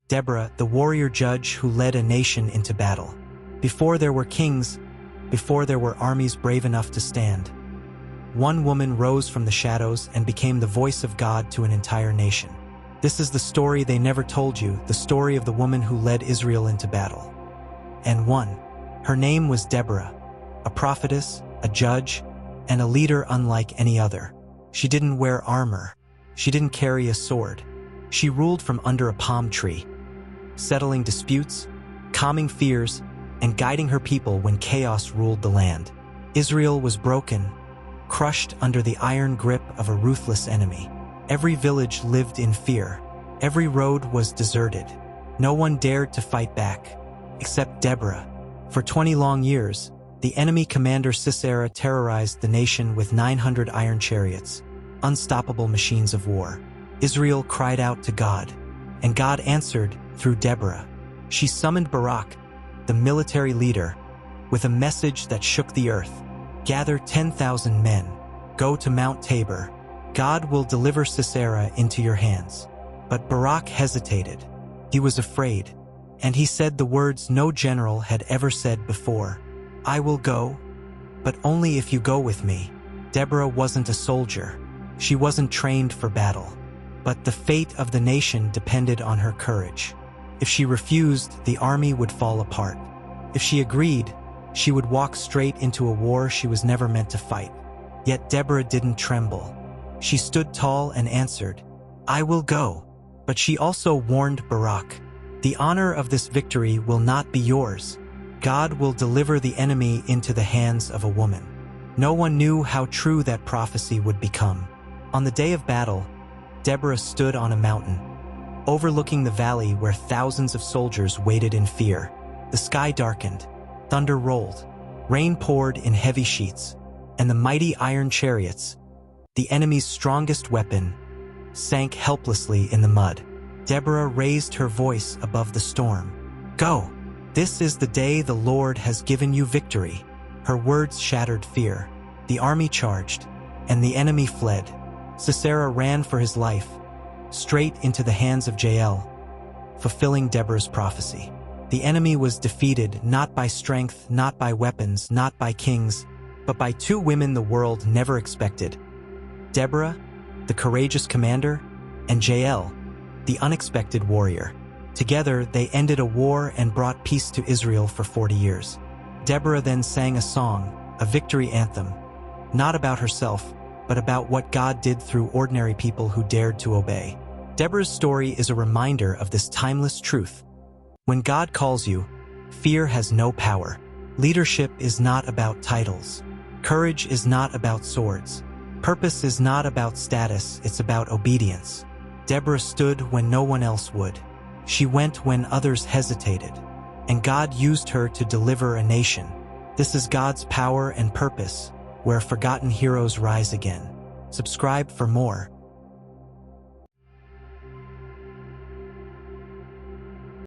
Deborah, the warrior judge who led a nation into battle. Before there were kings, before there were armies brave enough to stand, one woman rose from the shadows and became the voice of God to an entire nation. This is the story they never told you, the story of the woman who led Israel into battle. And won. Her name was Deborah, a prophetess, a judge, and a leader unlike any other. She didn't wear armor. She didn't carry a sword. She ruled from under a palm tree, settling disputes, calming fears, and guiding her people when chaos ruled the land. Israel was broken, crushed under the iron grip of a ruthless enemy. Every village lived in fear. Every road was deserted. No one dared to fight back, except Deborah. For 20 long years, the enemy commander Sisera terrorized the nation with 900 iron chariots, unstoppable machines of war. Israel cried out to God, and God answered through Deborah. She summoned Barak, the military leader, with a message that shook the earth. Gather 10,000 men. Go to Mount Tabor. God will deliver Sisera into your hands. But Barak hesitated. He was afraid, and he said the words no general had ever said before. I will go, but only if you go with me. Deborah wasn't a soldier. She wasn't trained for battle. But the fate of the nation depended on her courage. If she refused, the army would fall apart. If she agreed, she would walk straight into a war she was never meant to fight. Yet Deborah didn't tremble. She stood tall and answered, I will go. But she also warned Barak, the honor of this victory will not be yours. God will deliver the enemy into the hands of a woman. No one knew how true that prophecy would become. On the day of battle, Deborah stood on a mountain, overlooking the valley where thousands of soldiers waited in fear. The sky darkened, thunder rolled, rain poured in heavy sheets, and the mighty iron chariots, the enemy's strongest weapon, sank helplessly in the mud. Deborah raised her voice above the storm. Go! This is the day the Lord has given you victory. Her words shattered fear. The army charged, and the enemy fled. Sisera ran for his life, straight into the hands of Jael, fulfilling Deborah's prophecy. The enemy was defeated not by strength, not by weapons, not by kings, but by two women the world never expected. Deborah, the courageous commander, and Jael, the unexpected warrior. Together, they ended a war and brought peace to Israel for 40 years. Deborah then sang a song, a victory anthem, not about herself, but about what God did through ordinary people who dared to obey. Deborah's story is a reminder of this timeless truth. When God calls you, fear has no power. Leadership is not about titles. Courage is not about swords. Purpose is not about status, it's about obedience. Deborah stood when no one else would. She went when others hesitated, and God used her to deliver a nation. This is God's power and purpose, where forgotten heroes rise again. Subscribe for more.